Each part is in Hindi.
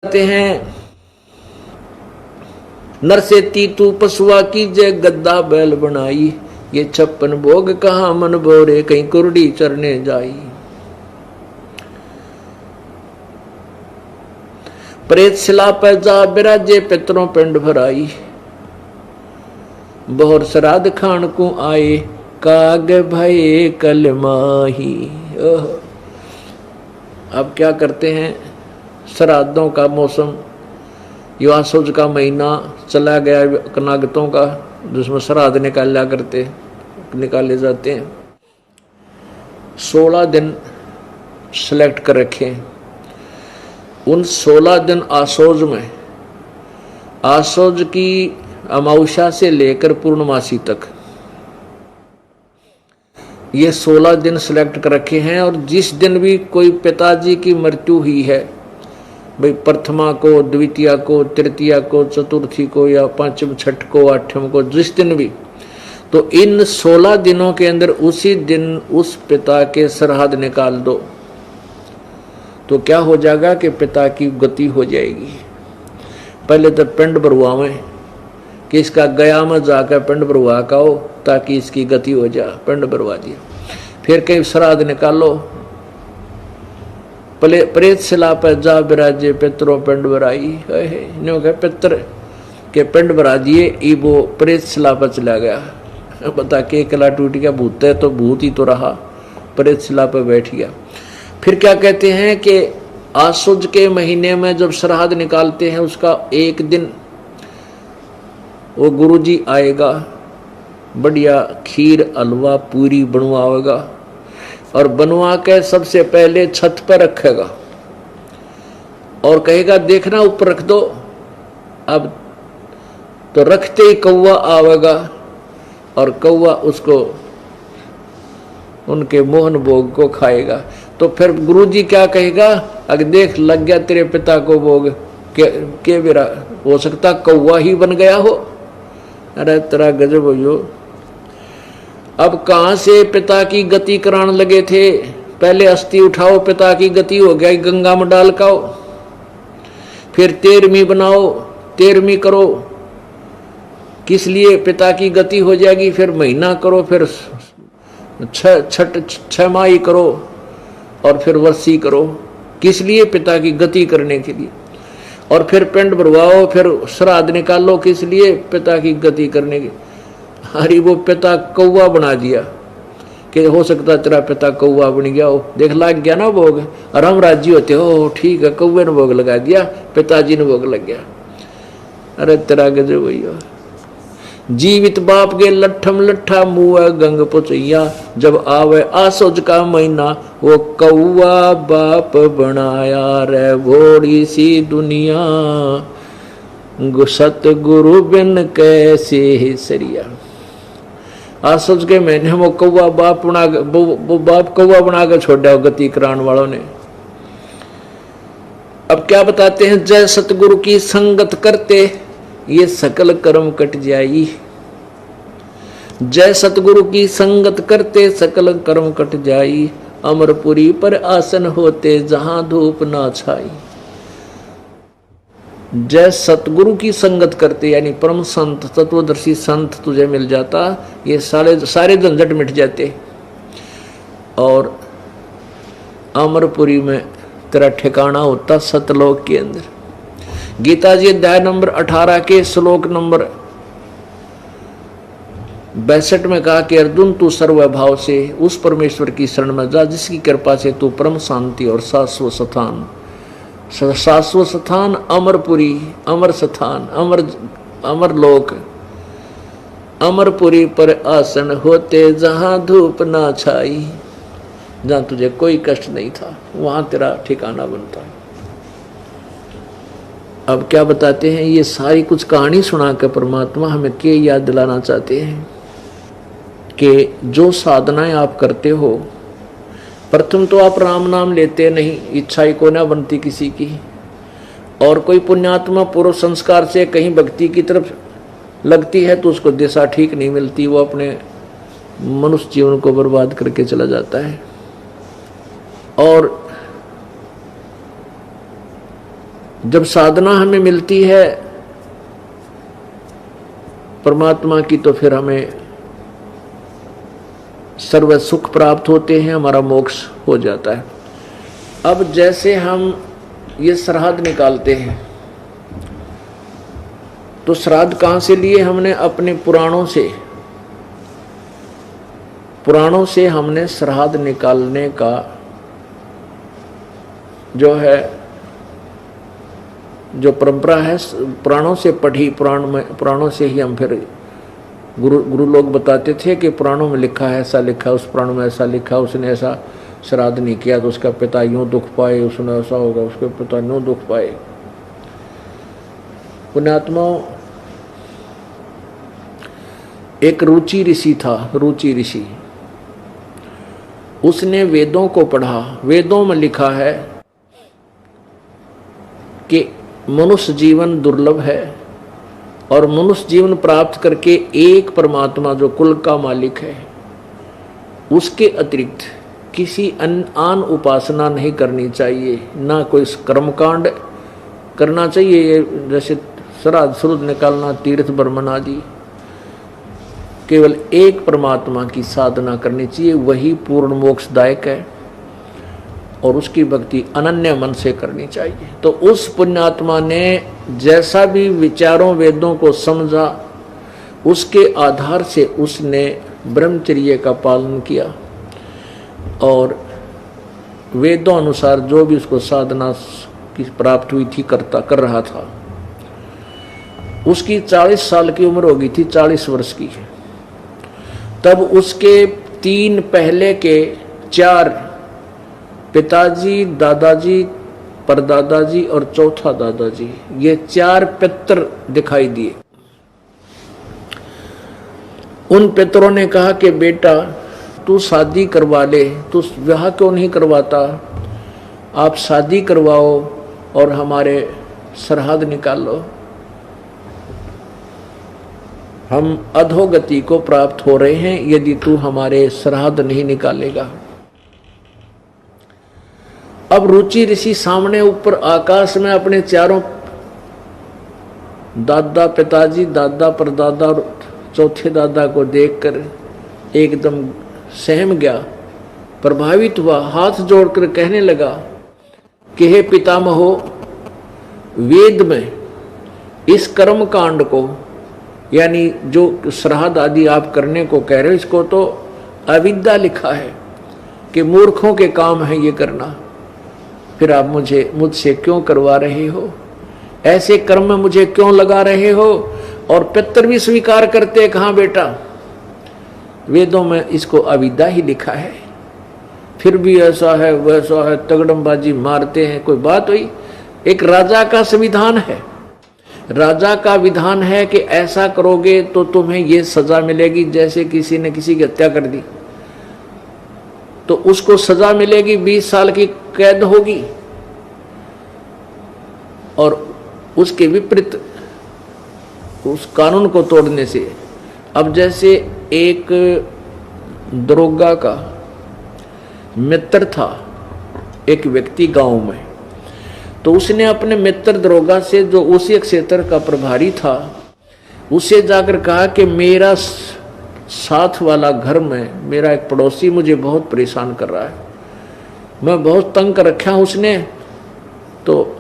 कहते हैं नरसेती तू पशुआ की जय गद्दा बैल बनाई, ये 56 भोग कहाँ मन बोरे कहीं कुरडी चरने जाई। प्रेत शिला पे जा बिराजे पितरों पिंड भराई, बहुर श्राद्ध खान को आए काग भये कल माही। अब क्या करते हैं, श्राद्धों का मौसम, युवासोज का महीना चला गया कनागतों का, जिसमें श्राद्ध निकाले जाते हैं। 16 दिन सेलेक्ट कर रखे हैं। उन 16 दिन आसोज में, आसोज की अमावस्या से लेकर पूर्णमासी तक ये 16 दिन सेलेक्ट कर रखे हैं। और जिस दिन भी कोई पिताजी की मृत्यु हुई है, भाई प्रथमा को, द्वितीया को, तृतीया को, चतुर्थी को या पांचम, छठ को, आठम को, जिस दिन भी, तो इन 16 दिनों के अंदर उसी दिन उस पिता के श्राद्ध निकाल दो, तो क्या हो जाएगा कि पिता की गति हो जाएगी। पहले तो पिंड भरवावें कि इसका गया में जाकर पिंड भरवा का हो ताकि इसकी गति हो जाए, पिंड भरवा दिया। फिर कहीं श्राद्ध निकालो, प्रेत शिला पर जा बिराजे पितरों पिंड भराई। पितर के पिंड भरा दिए, वो प्रेत शिला पर चला गया। बता के कला टूट गया, भूत है तो भूत ही तो रहा, प्रेत शिला पर बैठ गया। फिर क्या कहते हैं कि आसुज के महीने में जब श्राद्ध निकालते हैं, उसका एक दिन वो गुरुजी आएगा, बढ़िया खीर हलवा पूरी बनवाएगा और बनवा के सबसे पहले छत पर रखेगा और कहेगा देखना ऊपर रख दो। अब तो रखते ही कौवा आवेगा और कौवा उसको उनके मोहन भोग को खाएगा। तो फिर गुरुजी क्या कहेगा, अगर देख लग गया तेरे पिता को भोग के बेरा, हो सकता कौवा ही बन गया हो। अरे तेरा गजब हो। अब कहां से पिता की गति कराने लगे थे, पहले अस्थि उठाओ, पिता की गति हो गया, गंगा में डाल काओ, फिर 13वीं बनाओ, 13वीं करो, किस लिए पिता की गति हो जाएगी, फिर महीना करो, फिर 6 माही करो और फिर वर्षी करो, किस लिए, पिता की गति करने के लिए। और फिर पिंड भरवाओ, फिर श्राद्ध निकालो, किस लिए, पिता की गति करने की। अरे वो पिता कौवा बना दिया कि हो सकता तेरा पिता कौवा बन गया हो, देख लग गया ना भोग, और हम राजी होते हो ठीक है, कौवे ने भोग लगा दिया, पिताजी ने भोग लग गया। अरे तेरा गजब भैया। जीवित बाप के लट्ठम लट्ठा मुआ गंग पुचैया, जब आवे आसोज का महीना, वो कौवा बाप बनाया रे भोड़ी सी दुनिया, सतगुरु बिन कैसे सरिया। आसोज के महीने वो कौवा बाप बना, वो बाप कौवा बना कर छोड़ा गति कराने वालों ने। अब क्या बताते हैं, जय सतगुरु की संगत करते ये सकल कर्म कट जाई। जय सतगुरु की संगत करते सकल कर्म कट जाई, अमरपुरी पर आसन होते जहां धूप ना छाई। जय सतगुरु की संगत करते यानी परम संत तत्वदर्शी संत तुझे मिल जाता, ये सारे झंझट मिट जाते और अमरपुरी में तेरा ठिकाना होता सतलोक के अंदर। गीता जी अध्याय नंबर 18 के श्लोक नंबर 62 में कहा कि अर्जुन तू सर्वभाव से उस परमेश्वर की शरण में जा जिसकी कृपा से तू परम शांति और शाश्वत स्थान अमरपुरी, अमर स्थान, अमर लोक, अमरपुरी पर आसन होते जहां धूप ना छाई, जहां तुझे कोई कष्ट नहीं था, वहां तेरा ठिकाना बनता है। अब क्या बताते हैं, ये सारी कुछ कहानी सुनाकर परमात्मा हमें क्या याद दिलाना चाहते हैं कि जो साधनाएं आप करते हो, प्रथम तो आप राम नाम लेते नहीं, इच्छा ही को ना बनती किसी की, और कोई पुण्यात्मा पूर्व संस्कार से कहीं भक्ति की तरफ लगती है तो उसको दिशा ठीक नहीं मिलती, वो अपने मनुष्य जीवन को बर्बाद करके चला जाता है। और जब साधना हमें मिलती है परमात्मा की, तो फिर हमें सर्व सुख प्राप्त होते हैं, हमारा मोक्ष हो जाता है। अब जैसे हम ये श्राद्ध निकालते हैं, तो श्राद्ध कहाँ से लिए? हमने अपने पुराणों से हमने श्राद्ध निकालने का जो है, जो परंपरा है, पुराणों से पढ़ी, पुराणों से ही हम फिर गुरु लोग बताते थे कि पुराणों में लिखा है, ऐसा लिखा, उस पुराण में ऐसा लिखा, उसने ऐसा श्राद्ध नहीं किया तो उसका पिता यूं दुख पाए, उसने ऐसा होगा, उसके पिता यूं दुख पाए। पुण्यात्माओं, एक रुचि ऋषि था, रुचि ऋषि, उसने वेदों को पढ़ा। वेदों में लिखा है कि मनुष्य जीवन दुर्लभ है और मनुष्य जीवन प्राप्त करके एक परमात्मा जो कुल का मालिक है, उसके अतिरिक्त किसी आन उपासना नहीं करनी चाहिए, ना कोई कर्मकांड करना चाहिए, जैसे श्राद्ध शुद्ध निकालना, तीर्थ बर्मन आदि। केवल एक परमात्मा की साधना करनी चाहिए, वही पूर्ण मोक्षदायक है और उसकी भक्ति अनन्य मन से करनी चाहिए। तो उस पुण्यात्मा ने जैसा भी विचारों वेदों को समझा, उसके आधार से उसने ब्रह्मचर्य का पालन किया और वेदों अनुसार जो भी उसको साधना की प्राप्त हुई थी कर रहा था। उसकी 40 साल की उम्र हो गई थी, 40 वर्ष की। तब उसके 3 पहले के 4 पिताजी, दादाजी, परदादाजी और चौथा दादाजी, ये 4 पितर दिखाई दिए। उन पितरों ने कहा कि बेटा तू शादी करवा ले, तू विवाह क्यों नहीं करवाता, आप शादी करवाओ और हमारे श्राद्ध निकालो, हम अधोगति को प्राप्त हो रहे हैं यदि तू हमारे श्राद्ध नहीं निकालेगा। अब रुचि ऋषि सामने ऊपर आकाश में अपने 4 दादा, पिताजी, दादा, परदादा और चौथे दादा को देखकर एकदम सहम गया, प्रभावित हुआ, हाथ जोड़कर कहने लगा कि हे पितामहो, वेद में इस कर्म कांड को, यानी जो श्राद्ध आदि आप करने को कह रहे हो, इसको तो अविद्या लिखा है कि मूर्खों के काम है ये करना, फिर आप मुझसे क्यों करवा रहे हो, ऐसे कर्म में मुझे क्यों लगा रहे हो? और पितर भी स्वीकार करते, कहाँ बेटा, वेदों में इसको अविद्या ही लिखा है, फिर भी ऐसा है वैसा है, तगड़मबाजी मारते हैं। कोई बात हुई? एक राजा का संविधान है, राजा का विधान है कि ऐसा करोगे तो तुम्हें ये सजा मिलेगी। जैसे किसी ने किसी की हत्या कर दी तो उसको सजा मिलेगी, 20 साल की कैद होगी, और उसके विपरीत उस कानून को तोड़ने से। अब जैसे एक दरोगा का मित्र था, एक व्यक्ति गांव में, तो उसने अपने मित्र दरोगा से, जो उसी क्षेत्र का प्रभारी था, उससे जाकर कहा कि मेरा साथ वाला घर में मेरा एक पड़ोसी मुझे बहुत परेशान कर रहा है, मैं बहुत तंग कर रखा हूं उसने। तो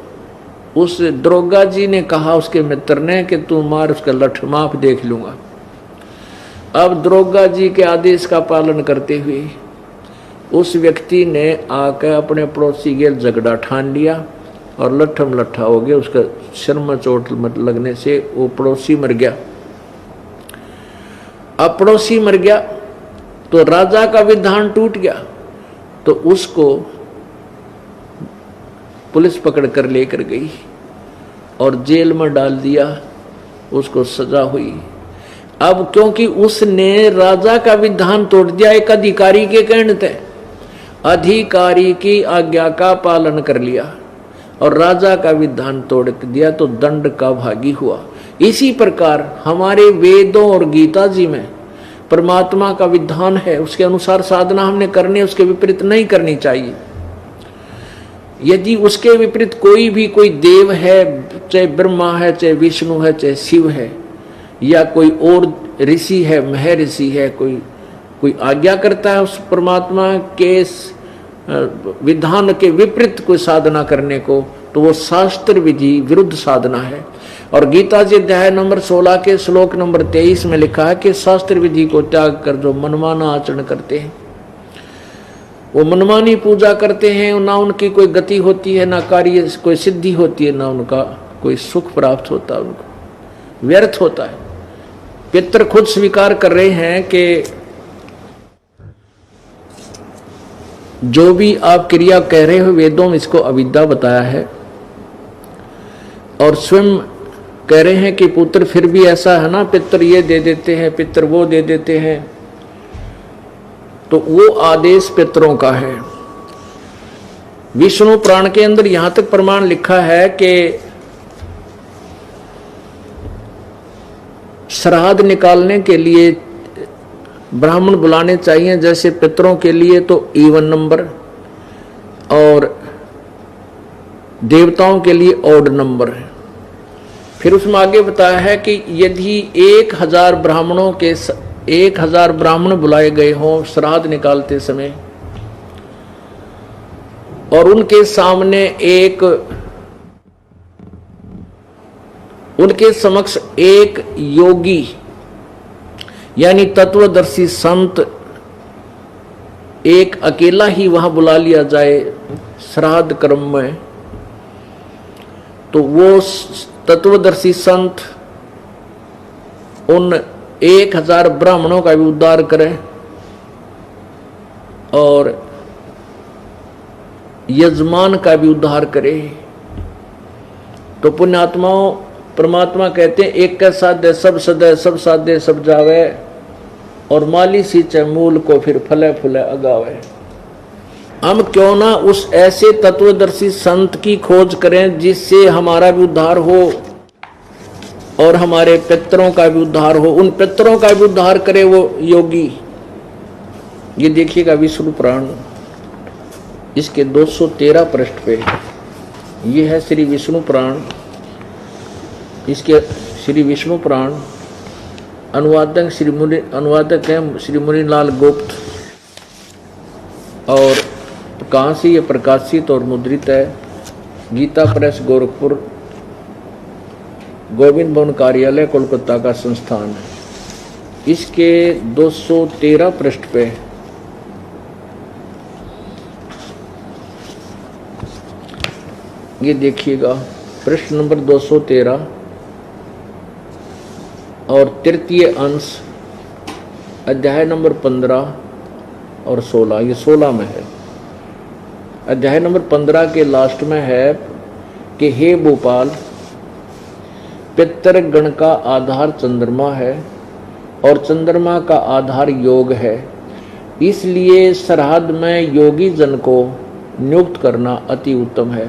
उस दरोगा जी ने कहा उसके मित्र ने कि तू मार उसका लठ, माफ देख लूंगा। अब दरोगा जी के आदेश का पालन करते हुए उस व्यक्ति ने आकर अपने पड़ोसी के झगड़ा ठान लिया और लट्ठम लट्ठा हो गया। उसका सिर में चोट लगने से वो पड़ोसी मर गया। अब पड़ोसी मर गया तो राजा का विधान टूट गया, तो उसको पुलिस पकड़ कर लेकर गई और जेल में डाल दिया, उसको सजा हुई। अब क्योंकि उसने राजा का विधान तोड़ दिया, एक अधिकारी के कहने थे, अधिकारी की आज्ञा का पालन कर लिया और राजा का विधान तोड़ दिया, तो दंड का भागी हुआ। इसी प्रकार हमारे वेदों और गीता जी में परमात्मा का विधान है, उसके अनुसार साधना हमने करनी है, उसके विपरीत नहीं करनी चाहिए। यदि उसके विपरीत कोई देव है, चाहे ब्रह्मा है, चाहे विष्णु है, चाहे शिव है, या कोई और ऋषि है, महर्षि है, कोई आज्ञा करता है उस परमात्मा के विधान के विपरीत कोई साधना करने को, तो वो शास्त्र विधि विरुद्ध साधना है। और गीता जी अध्याय नंबर 16 के श्लोक नंबर 23 में लिखा है कि शास्त्र विधि को त्याग कर जो मनमाना आचरण करते हैं, वो मनमानी पूजा करते हैं, ना उनकी कोई गति होती है, ना कार्य कोई सिद्धि होती है, ना उनका कोई सुख प्राप्त होता है, उनको व्यर्थ होता है। पितर खुद स्वीकार कर रहे हैं कि जो भी आप क्रिया कह रहे हो वेदों में इसको अविद्या बताया है, और स्वयं कह रहे हैं कि पुत्र फिर भी ऐसा है ना, पितर ये दे देते हैं, पितर वो दे देते हैं, तो वो आदेश पितरों का है। विष्णु पुराण के अंदर यहां तक प्रमाण लिखा है कि श्राद्ध निकालने के लिए ब्राह्मण बुलाने चाहिए, जैसे पितरों के लिए तो इवन नंबर और देवताओं के लिए ऑड नंबर है। फिर उसमें आगे बताया है कि यदि 1000 ब्राह्मण बुलाए गए हों श्राद्ध निकालते समय, और उनके सामने उनके समक्ष एक योगी यानी तत्वदर्शी संत एक अकेला ही वहां बुला लिया जाए श्राद्ध कर्म में, तो वो तत्वदर्शी संत उन 1000 ब्राह्मणों का भी उद्धार करे और यजमान का भी उद्धार करे। तो पुण्यात्माओं, परमात्मा कहते हैं एक का साध्य सब सदय, सब साध्य सब जावे, और माली सींचे मूल को फिर फले फूले अगावे। हम क्यों ना उस ऐसे तत्वदर्शी संत की खोज करें जिससे हमारा भी उद्धार हो और हमारे पितरों का भी उद्धार हो, उन पितरों का भी उद्धार करे वो योगी। ये देखिएगा विष्णु पुराण, इसके 213 पृष्ठ पे ये है श्री विष्णु पुराण। इसके श्री विष्णु पुराण अनुवादक हैं श्री मुनिलाल गुप्त, और कहाँ से ये प्रकाशित और मुद्रित है? गीता प्रेस गोरखपुर, गोविंद भवन कार्यालय कोलकाता का संस्थान है। इसके 213 पृष्ठ पे ये देखिएगा, पृष्ठ नंबर 213 और तृतीय अंश, अध्याय नंबर 15 और 16, ये 16 में है। अध्याय नंबर 15 के लास्ट में है कि हे भोपाल, पितृगण का आधार चंद्रमा है और चंद्रमा का आधार योग है, इसलिए श्राद्ध में योगी जन को नियुक्त करना अति उत्तम है।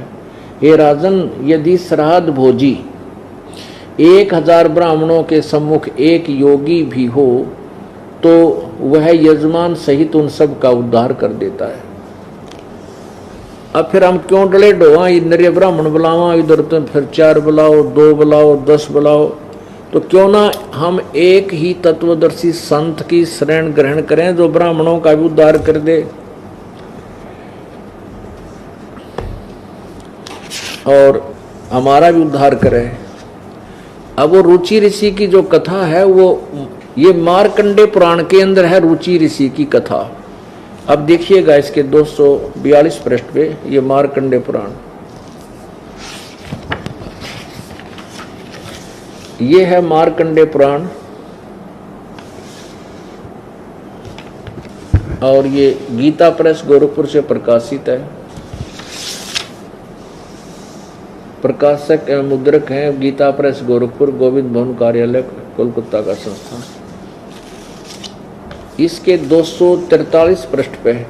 हे राजन, यदि श्राद्ध भोजी 1000 ब्राह्मणों के सम्मुख एक योगी भी हो तो वह यजमान सहित उन सब का उद्धार कर देता है। अब फिर हम क्यों डले डोआ, इधर ब्राह्मण बुलावा, इधर तो फिर 4 बुलाओ, 2 बुलाओ, 10 बुलाओ, तो क्यों ना हम एक ही तत्वदर्शी संत की शरण ग्रहण करें जो ब्राह्मणों का भी उद्धार कर दे और हमारा भी उद्धार करे। अब वो रुचि ऋषि की जो कथा है वो ये मार्कंडे पुराण के अंदर है, रुचि ऋषि की कथा। अब देखिएगा इसके 242 पृष्ठ पे ये मार्कंडे पुराण, ये है मार्कंडे पुराण, और ये गीता प्रेस गोरखपुर से प्रकाशित है। प्रकाशक एवं मुद्रक हैं गीता प्रेस गोरखपुर, गोविंद भवन कार्यालय कोलकाता का संस्थान। इसके 243 पृष्ठ पे है,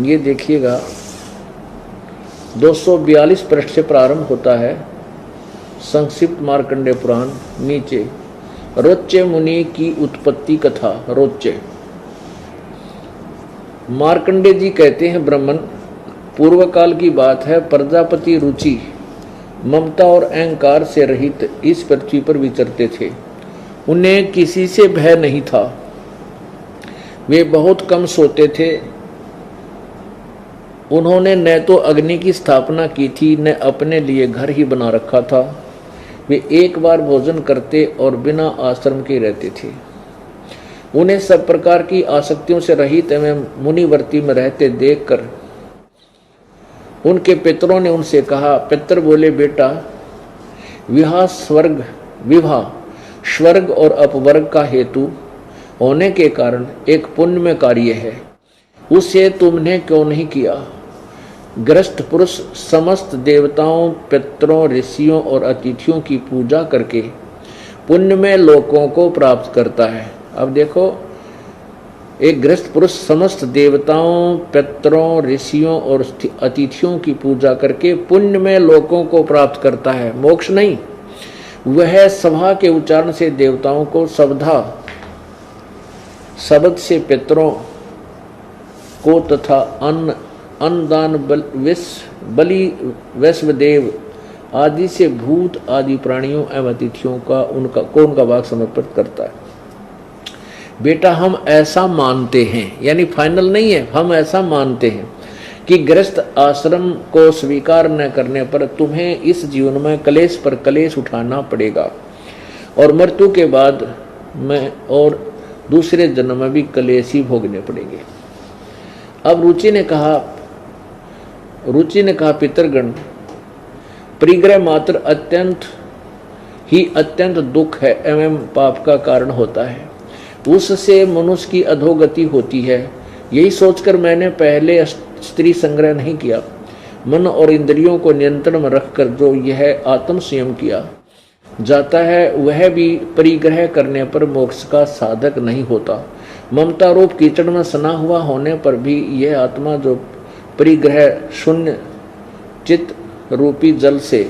ये देखिएगा 242 पृष्ठ से प्रारंभ होता है संक्षिप्त मार्कंडे पुराण। नीचे रोच्य मुनि की उत्पत्ति कथा, रोच्य मार्कंडे जी कहते हैं, ब्राह्मण पूर्व काल की बात है, प्रजापति रुचि ममता और अहंकार से रहित इस पृथ्वी पर विचरते थे। उन्हें किसी से भय नहीं था, वे बहुत कम सोते थे। उन्होंने न तो अग्नि की स्थापना की थी, न अपने लिए घर ही बना रखा था। वे एक बार भोजन करते और बिना आश्रम के रहते थे। उन्हें सब प्रकार की आसक्तियों से रहित एवं मुनिवर्ती में रहते देखकर उनके पितरों ने उनसे कहा। पितर बोले, बेटा विवाह स्वर्ग और अपवर्ग का हेतु होने के कारण एक पुण्यमय कार्य है, उसे तुमने क्यों नहीं किया? गृहस्थ पुरुष समस्त देवताओं, पितरों, ऋषियों और अतिथियों की पूजा करके पुण्यमय लोकों को प्राप्त करता है। अब देखो, एक गृहस्थ पुरुष समस्त देवताओं, पितरों, ऋषियों और अतिथियों की पूजा करके पुण्यमय लोकों को प्राप्त करता है, मोक्ष नहीं। वह सभा के उच्चारण से देवताओं को शब्दा, शब्द से पितरों को तथा अन्नदान बलि वैश्वदेव आदि से भूत आदि प्राणियों एवं अतिथियों का उनका भाग समर्पित करता है। बेटा हम ऐसा मानते हैं, यानी फाइनल नहीं है, हम ऐसा मानते हैं कि गृहस्थ आश्रम को स्वीकार न करने पर तुम्हें इस जीवन में कलेश पर कलेश उठाना पड़ेगा और मृत्यु के बाद में और दूसरे जन्म में भी कलेश ही भोगने पड़ेंगे। अब रुचि ने कहा पितरगण, परिग्रह मात्र अत्यंत दुख है एवं पाप का कारण होता है, उससे मनुष्य की अधोगति होती है। यही सोचकर मैंने पहले स्त्री संग्रह नहीं किया। मन और इंद्रियों को नियंत्रण में रखकर जो यह आत्म संयम किया जाता है, वह भी परिग्रह करने पर मोक्ष का साधक नहीं होता। ममता रूप कीचड़ में सना हुआ होने पर भी यह आत्मा जो परिग्रह शून्य चित्त रूपी जल से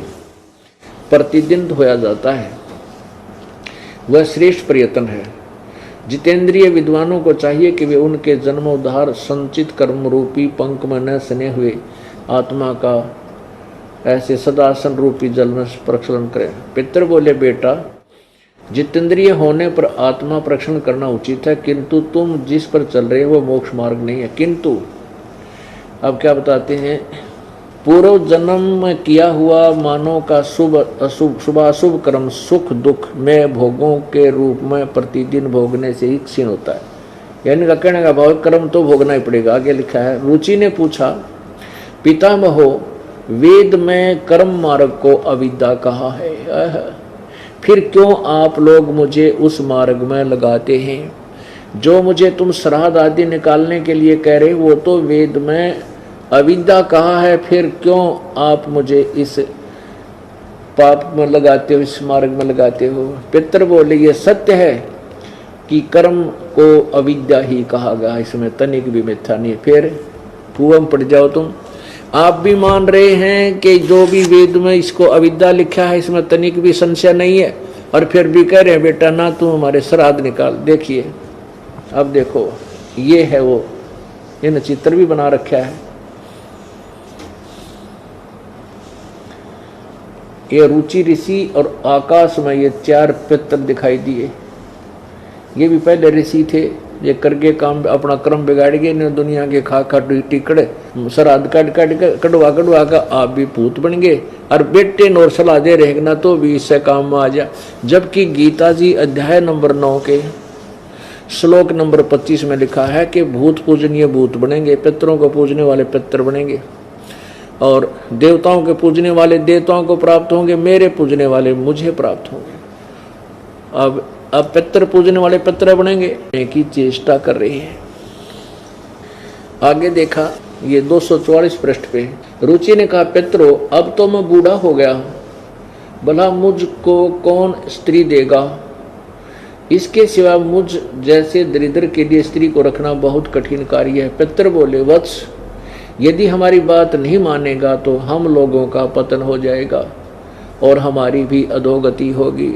प्रतिदिन धोया जाता है, वह श्रेष्ठ प्रयत्न है। जितेंद्रिय विद्वानों को चाहिए कि वे उनके जन्मोद्धार संचित कर्म रूपी पंख में न सने हुए आत्मा का ऐसे सदासन रूपी जल में प्रक्षालन करें। पितर बोले, बेटा जितेंद्रिय होने पर आत्मा प्रक्षालन करना उचित है, किंतु तुम जिस पर चल रहे हो वो मोक्ष मार्ग नहीं है। किंतु अब क्या बताते हैं, पूर्व जन्म में किया हुआ मानव का शुभाशुभ कर्म सुख दुख में भोगों के रूप में प्रतिदिन भोगने से ही क्षीण होता है। यानी का कहने का भाव कर्म तो भोगना ही पड़ेगा। आगे लिखा है, रुचि ने पूछा, पितामहो वेद में कर्म मार्ग को अविद्या कहा है, फिर क्यों आप लोग मुझे उस मार्ग में लगाते हैं? जो मुझे तुम श्राद्ध आदि निकालने के लिए कह रहे हो वो तो वेद में अविद्या कहा है, फिर क्यों आप मुझे इस पाप में लगाते हो, इस मार्ग में लगाते हो? पितर बोले, ये सत्य है कि कर्म को अविद्या ही कहा गया, इसमें तनिक भी मिथ्या नहीं। फिर कुआं पड़ जाओ तुम, आप भी मान रहे हैं कि जो भी वेद में इसको अविद्या लिखा है इसमें तनिक भी संशय नहीं है, और फिर भी कह रहे हैं बेटा ना तुम हमारे श्राद्ध निकाल। देखिए अब देखो, ये है वो, इन चित्र भी बना रखा है। ये रुचि ऋषि और आकाश में ये चार पितर दिखाई दिए। ये भी पहले ऋषि थे, ये करके काम अपना क्रम बिगाड़ गए ने, दुनिया के खा टिकड़े श्राद्ध कड़वा का आप भी भूत बन गए और बेटे नोर सलाह दे रहेगा तो भी इससे काम में आ जा। जबकि गीता जी अध्याय नंबर 9 के श्लोक नंबर 25 में लिखा है कि भूत पूजनीय भूत बनेंगे, पितरों को पूजने वाले पितर बनेंगे और देवताओं के पूजने वाले देवताओं को प्राप्त होंगे, मेरे पूजने वाले मुझे प्राप्त होंगे। अब पितर पूजने वाले पितर बनेंगे की चेष्टा कर रही है। आगे देखा, ये 244 पृष्ठ पे रुचि ने कहा, पितरो अब तो मैं बूढ़ा हो गया हूं, भला मुझको कौन स्त्री देगा? इसके सिवा मुझ जैसे दरिद्र के लिए स्त्री को रखना बहुत कठिन कार्य है। पितर बोले, वत्स यदि हमारी बात नहीं मानेगा तो हम लोगों का पतन हो जाएगा और हमारी भी अधोगति होगी।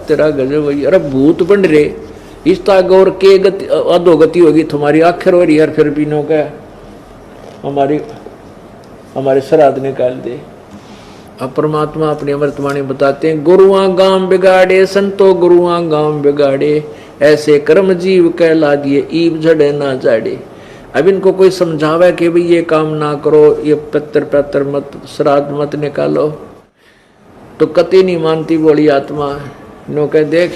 तेरा गजब, अरे भूत बन रहे इस गौर के गति अधोगति होगी तुम्हारी, आखिर हो रही है, फिर भी नो क्या हमारे श्राद्ध निकाल दे। अब परमात्मा अपनी अमृतवाणी बताते हैं, गुरुआ गांव बिगाड़े संतो गुरुआ गांव बिगाड़े, ऐसे कर्म जीव कहला दिए ईब झड़े ना जाड़े। अब इनको कोई समझावे कि भाई ये काम ना करो, ये पत्थर मत श्राद्ध मत निकालो, तो कति नहीं मानती बोली आत्मा। नो कह देख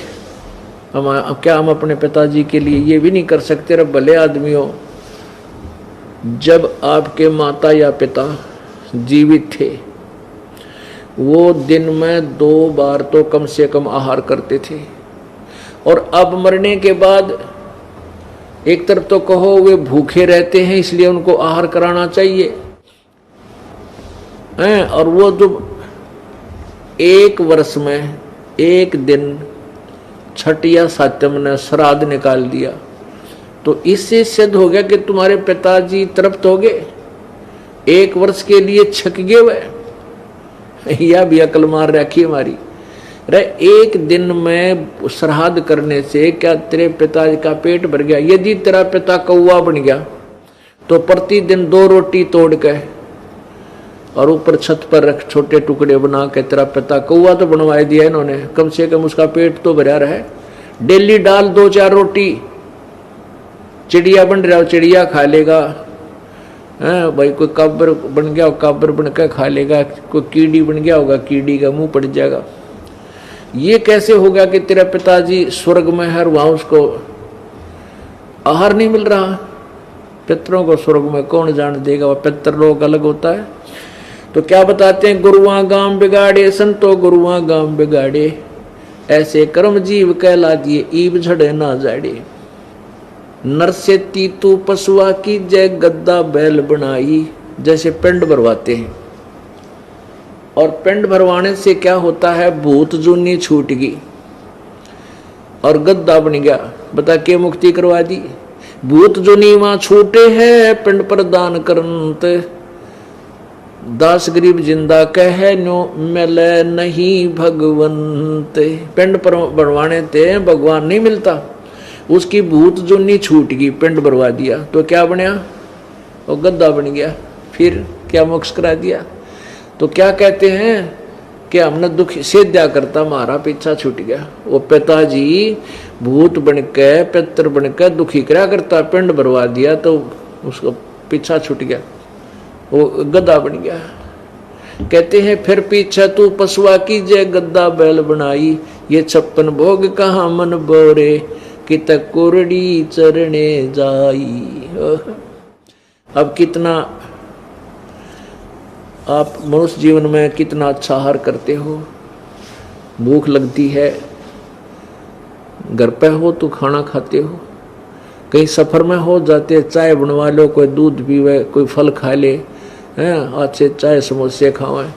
क्या हम अपने पिताजी के लिए ये भी नहीं कर सकते? रे भले आदमी हो, जब आपके माता या पिता जीवित थे वो दिन में 2 बार तो कम से कम आहार करते थे, और अब मरने के बाद एक तरफ तो कहो वे भूखे रहते हैं इसलिए उनको आहार कराना चाहिए हैं, और वो जो 1 वर्ष में 1 दिन छठ या सातम ने श्राद्ध निकाल दिया, तो इससे सिद्ध हो गया कि तुम्हारे पिताजी तृप्त हो गए, 1 वर्ष के लिए छक गए वह। या भी अकल मार रखी हमारी। रे 1 दिन में श्राद्ध करने से क्या तेरे पिताजी का पेट भर गया? यदि तेरा पिता कौवा बन गया तो प्रतिदिन 2 रोटी तोड़ के और ऊपर छत पर रख छोटे टुकड़े बना के, तेरा पिता कौवा तो बनवा दिया इन्होंने, कम से कम उसका पेट तो भरा रहे। डेली डाल 2-4 रोटी, चिड़िया बन रहा हो चिड़िया खा लेगा, भाई कोई काबर बन गया काबर बन के खा लेगा, कोई कीड़ी बन गया होगा कीड़ी का मुंह पड़ जाएगा। ये कैसे होगा कि तेरा पिताजी स्वर्ग में है, वहां उसको आहार नहीं मिल रहा? पितरों को स्वर्ग में कौन जान देगा, वह पितर लोग अलग होता है। तो क्या बताते हैं, गुरुआ गांव बिगाड़े संतो गुरुआ गांव बिगाड़े, ऐसे कर्म जीव कहला दिए ईब झड़े ना जाड़े। नर से तीतू पशुआ की जय गद्दा बैल बनाई, जैसे पिंड भरवाते हैं, और पिंड भरवाने से क्या होता है, भूत जूनी छूट गई और गद्दा बन गया। बता के मुक्ति करवा दी। भूत जूनी वहां छूटे है पिंड प्रदान करंत, दास गरीब जिंदा कह नो मिले नहीं भगवंत। पिंड पर भरवाने ते भगवान नहीं मिलता, उसकी भूत जुन्नी छूट गई, पिंड भरवा दिया तो क्या बनया, वो गद्दा बन गया। फिर क्या मोक्ष करा दिया? तो क्या कहते हैं कि हमने दुख सेद्या करता हमारा पीछा छूट गया। वो पिताजी भूत बनके पितर बनके दुखी करा करता, पिंड भरवा दिया तो उसको पीछा छूट गया, वो गद्दा बन गया। कहते हैं फिर पीछा तू पशुआ की जय गद्दा बैल बनाई, ये 56 भोग कहाँ मन बोरे कि तक कुरड़ी चरणे जाई। अब कितना आप मनुष्य जीवन में कितना अच्छा आहार करते हो, भूख लगती है, घर पे हो तो खाना खाते हो, कहीं सफर में हो जाते चाय बनवा लो, कोई दूध पीवे, कोई फल खा ले, हैं अच्छे चाय समोसे खाएं,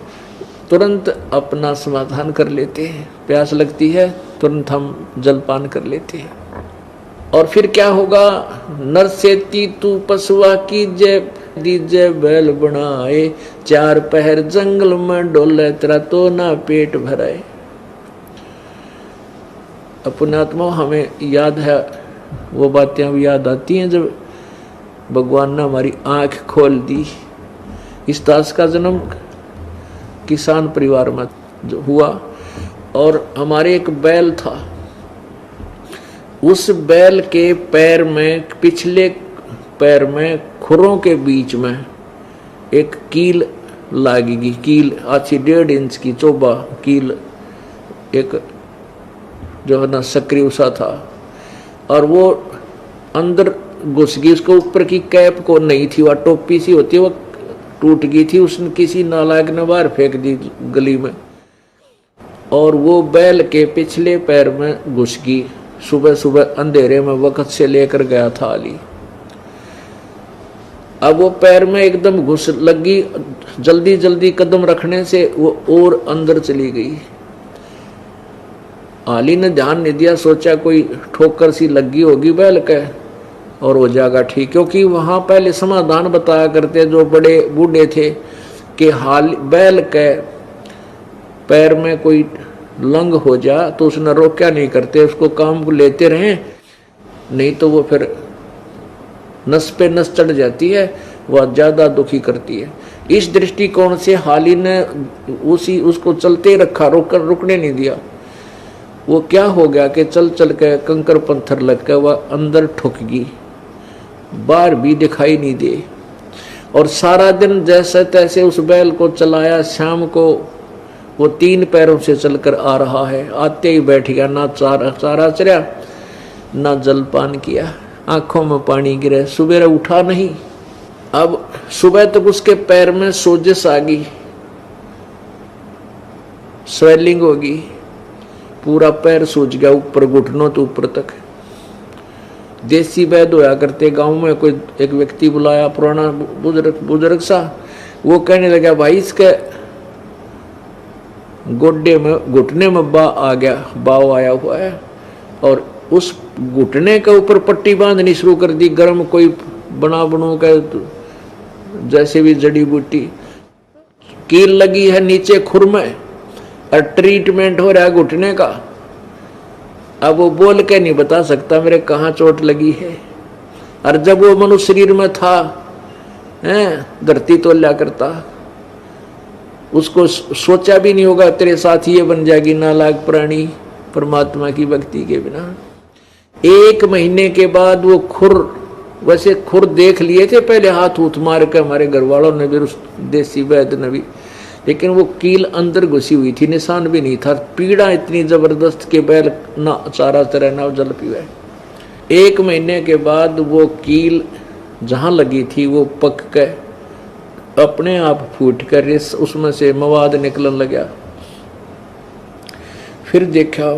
तुरंत अपना समाधान कर लेते हैं। प्यास लगती है तुरंत हम जलपान कर लेते हैं। और फिर क्या होगा, नर से तीतू पशुआ की जय दीजे बैल बनाए, 4 पहर जंगल में डोले तेरा तो ना पेट भराए। पुण्यात्मा हमें याद है वो बातें अब याद आती हैं जब भगवान ने हमारी आंख खोल दी। इस दास का जन्म किसान परिवार में जो हुआ, और हमारे एक बैल था, उस बैल के पैर में, पिछले पैर में खुरों के बीच में एक कील लगेगी, कील अच्छी 1.5 इंच की चोबा कील, एक जो है ना सक्रिय सा था, और वो अंदर घुस गई। उसको ऊपर की कैप को नहीं थी, वह टोपी सी होती है, वो टूट गई थी, उसने किसी नालायक ने बाहर फेंक दी गली में, और वो बैल के पिछले पैर में घुस गई। सुबह सुबह अंधेरे में वक्त से लेकर गया था अली। अब वो पैर में एकदम घुस लगी, जल्दी जल्दी कदम रखने से वो और अंदर चली गई। अली ने ध्यान नहीं दिया, सोचा कोई ठोकर सी लगी होगी बैल के और हो जाएगा ठीक, क्योंकि वहां पहले समाधान बताया करते जो बड़े बूढ़े थे कि हाल बैल के पैर में कोई लंग हो जा तो उसने रोक्या नहीं करते, उसको काम को लेते रहे नहीं तो वो फिर नस पे नस चढ़ जाती है, वह ज्यादा दुखी करती है। इस दृष्टिकोण से हाली ने उसको चलते रखा, रुकने नहीं दिया। वो क्या हो गया कि चल चल के कंकर पत्थर लग के वह अंदर ठुक गई, बाहर भी दिखाई नहीं दे। और सारा दिन जैसे तैसे उस बैल को चलाया। शाम को वो 3 पैरों से चलकर आ रहा है, आते ही बैठ गया, ना चारा चरा ना जलपान किया, आंखों में पानी गिरे, सुबह उठा नहीं। अब सुबह तक उसके पैर में सोजिश आ गई, स्वेलिंग होगी, पूरा पैर सूज गया, ऊपर घुटनों तो ऊपर तक। देसी वैद्य होया करते गांव में, कोई एक व्यक्ति बुलाया, पुराना बुजुर्ग सा, वो कहने लगा भाई इसके गोड्डे में, घुटने में बाव आया हुआ है, और उस घुटने के ऊपर पट्टी बांधनी शुरू कर दी, गर्म कोई बनू के जैसे भी जड़ी बूटी, कील लगी है नीचे खुर में, और ट्रीटमेंट हो रहा है घुटने का। अब वो बोल के नहीं बता सकता मेरे कहाँ चोट लगी है। और जब वो मनुष्य शरीर में था, धरती तोल्या करता, उसको सोचा भी नहीं होगा तेरे साथ ये बन जाएगी नालायक प्राणी परमात्मा की भक्ति के बिना। 1 महीने के बाद वो खुर, वैसे खुर देख लिए थे पहले, हाथ उठ मार के हमारे घर वालों ने भी, उस देसी वैद्य ने भी, लेकिन वो कील अंदर घुसी हुई थी, निशान भी नहीं था। पीड़ा इतनी जबरदस्त के बैल ना चारा चरा ना जल पीवे। 1 महीने के बाद वो कील जहां लगी थी वो पक के अपने आप फूट कर उसमें से मवाद निकलने लगा। फिर देखा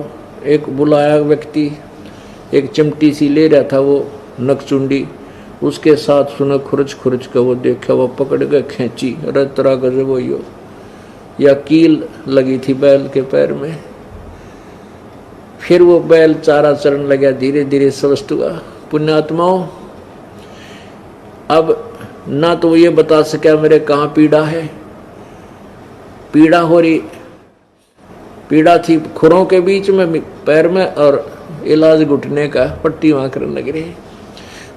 एक बुलाया व्यक्ति, एक चिमटी सी ले रहा था वो नकचुंडी, उसके साथ सुना खुरच खुरच का, वो देखा, वो पकड़ के खींची, अरे तरह गजब वही हो, या कील लगी थी बैल के पैर में। फिर वो बैल चारा चरण लगा, धीरे धीरे स्वस्थ हुआ। पुण्यात्माओं, अब ना तो ये बता सका मेरे कहाँ पीड़ा है, पीड़ा हो रही, पीड़ा थी खुरों के बीच में, पैर में, और इलाज घुटने का, पट्टी वहां करने लग रही।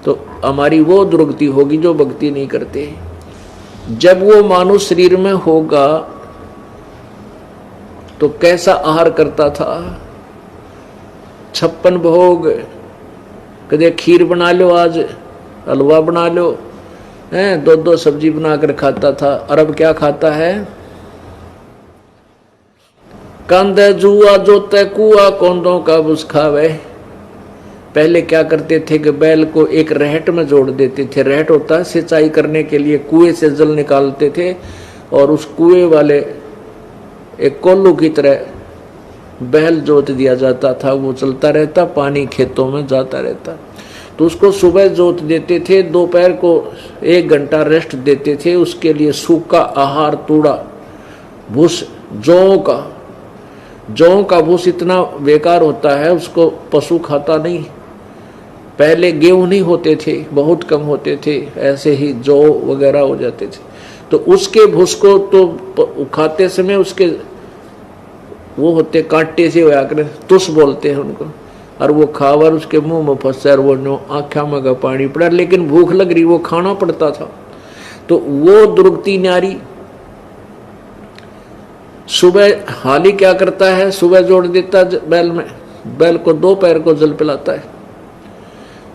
तो हमारी वो दुर्गति होगी जो भक्ति नहीं करते। जब वो मानव शरीर में होगा तो कैसा आहार करता था, 56 भोग, कदे खीर बना लो, आज हलवा बना लो, 2-2 सब्जी बनाकर खाता था। और अब क्या खाता है, कंदे जुआ जोते कुआ कोंदों का बुस खावे। पहले क्या करते थे कि बैल को एक रहट में जोड़ देते थे, रहट होता है सिंचाई करने के लिए, कुएं से जल निकालते थे, और उस कुएं वाले एक कोल्लू की तरह बैल जोत दिया जाता था, वो चलता रहता, पानी खेतों में जाता रहता। तो उसको सुबह जोत देते थे, दोपहर को 1 घंटा रेस्ट देते थे, उसके लिए सूखा आहार, तूड़ा, भूस, जौ का भूस इतना बेकार होता है, उसको पशु खाता नहीं। पहले गेहूं नहीं होते थे, बहुत कम होते थे, ऐसे ही जौ वगैरह हो जाते थे, तो उसके भूस को तो खाते समय उसके वो होते कांटे से होया करे, तुस बोलते हैं उनको, और वो खावर उसके मुंह में फंसा, वो नो आँखा में का पानी पड़ा, लेकिन भूख लग रही, वो खाना पड़ता था। तो वो दुर्गति नारी सुबह हाली क्या करता है, सुबह जोड़ देता बैल में, बैल को 2 पैर को जल पिलाता है,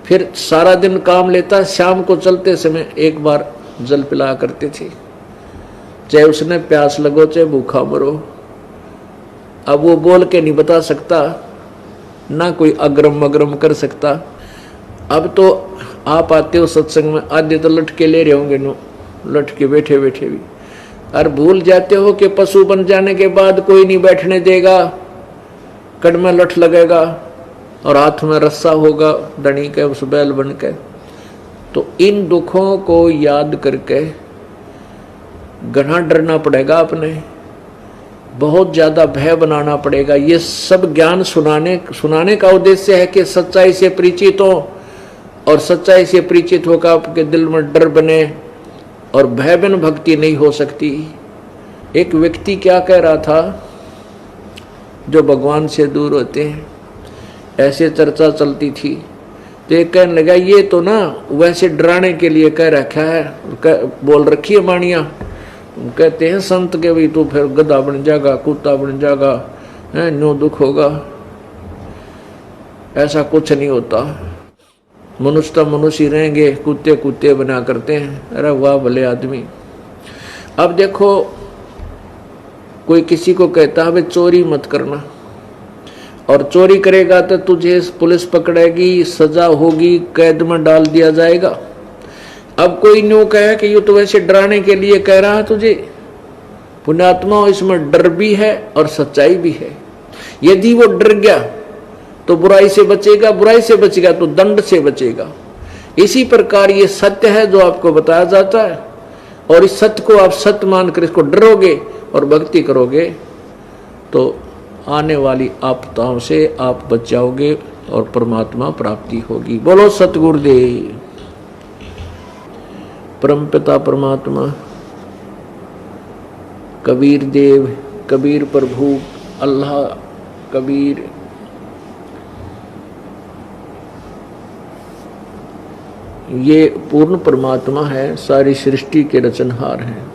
फिर सारा दिन काम लेता, शाम को चलते समय 1 बार जल पिलाया करते थे, चाहे उसने प्यास लगो चाहे भूखा मरो। अब वो बोल के नहीं बता सकता, ना कोई अग्रम अग्रम कर सकता। अब तो आप आते हो सत्संग में, आधे तो लटके ले रहे होंगे, नो लटके बैठे बैठे भी, और भूल जाते हो कि पशु बन जाने के बाद कोई नहीं बैठने देगा, कड़ में लठ लगेगा और हाथ में रस्सा होगा डणी के, उस बैल बन के। तो इन दुखों को याद करके घना डरना पड़ेगा, अपने बहुत ज्यादा भय बनाना पड़ेगा। ये सब ज्ञान सुनाने का उद्देश्य है कि सच्चाई से परिचित हो, और सच्चाई से परिचित होकर आपके दिल में डर बने, और भय बिन भक्ति नहीं हो सकती। एक व्यक्ति क्या कह रहा था, जो भगवान से दूर होते हैं, ऐसे चर्चा चलती थी, तो एक कहने लगा ये तो ना वैसे डराने के लिए कह रखा है, बोल रखी है वाणियां। कहते हैं संत के भी तो फिर गधा बन जाएगा, कुत्ता बन जाएगा, है न्यू दुख होगा। ऐसा कुछ नहीं होता। मनुष्य तो मनुष्य ही रहेंगे, कुत्ते कुत्ते बना करते हैं। अरे वाह भले आदमी। अब देखो कोई किसी को कहता है चोरी मत करना, और चोरी करेगा तो तुझे पुलिस पकड़ेगी, सजा होगी, कैद में डाल दिया जाएगा। अब कोई न्यू कहे कि ये तो वैसे डराने के लिए कह रहा है तुझे। पुण्यात्मा इसमें डर भी है और सच्चाई भी है। यदि वो डर गया तो बुराई से बचेगा, बुराई से बचेगा तो दंड से बचेगा। इसी प्रकार ये सत्य है जो आपको बताया जाता है, और इस सत्य को आप सत्य मानकर इसको डरोगे और भक्ति करोगे तो आने वाली आपदाओं से आप बच जाओगे और परमात्मा प्राप्ति होगी। बोलो सतगुरुदेव। परमपिता परमात्मा कबीर देव, कबीर प्रभु, अल्लाह, कबीर, ये पूर्ण परमात्मा है, सारी सृष्टि के रचनहार हैं।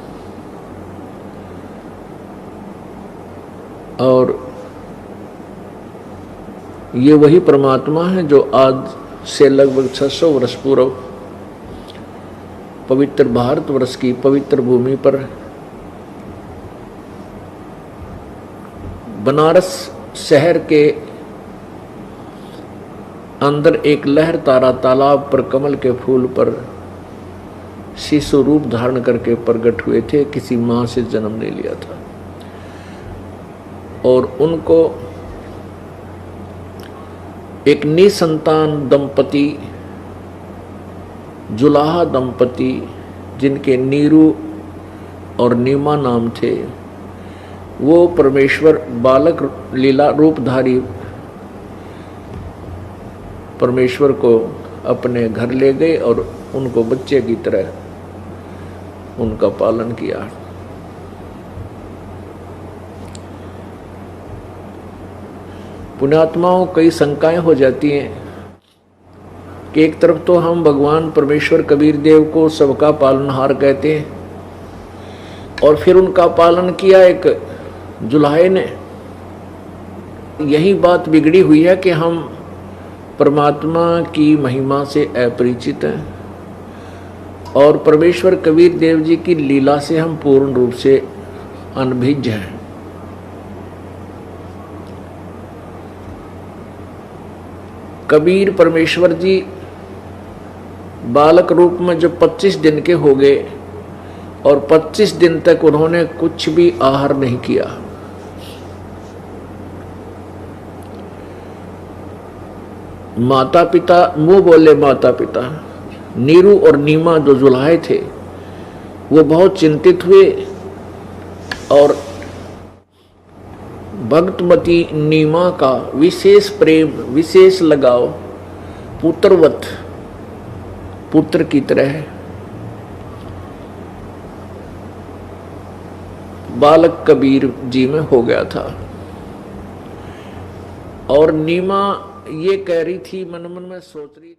और ये वही परमात्मा है जो आज से लगभग 600 वर्ष पूर्व पवित्र भारतवर्ष की पवित्र भूमि पर बनारस शहर के अंदर एक लहर तारा तालाब पर कमल के फूल पर शिशु रूप धारण करके प्रकट हुए थे। किसी मां से जन्म ले लिया था और उनको एक निसंतान दंपति, जुलाहा दंपति, जिनके नीरू और नीमा नाम थे, वो परमेश्वर बालक लीला रूपधारी परमेश्वर को अपने घर ले गए और उनको बच्चे की तरह उनका पालन किया। पुण्यात्माओं कई शंकाएं हो जाती हैं कि एक तरफ तो हम भगवान परमेश्वर कबीर देव को सबका पालनहार कहते हैं, और फिर उनका पालन किया एक जुलाहे ने। यही बात बिगड़ी हुई है कि हम परमात्मा की महिमा से अपरिचित हैं और परमेश्वर कबीर देव जी की लीला से हम पूर्ण रूप से अनभिज्ञ हैं। कबीर परमेश्वर जी बालक रूप में जब 25 दिन के हो गए और 25 दिन तक उन्होंने कुछ भी आहार नहीं किया। माता पिता मुंह बोले माता पिता नीरू और नीमा जो जुलाहे थे वो बहुत चिंतित हुए और भक्तमती नीमा का विशेष प्रेम, विशेष लगाव पुत्रवत, पुत्र की तरह बालक कबीर जी में हो गया था। और नीमा ये कह रही थी, मन मन में सोच रही थी।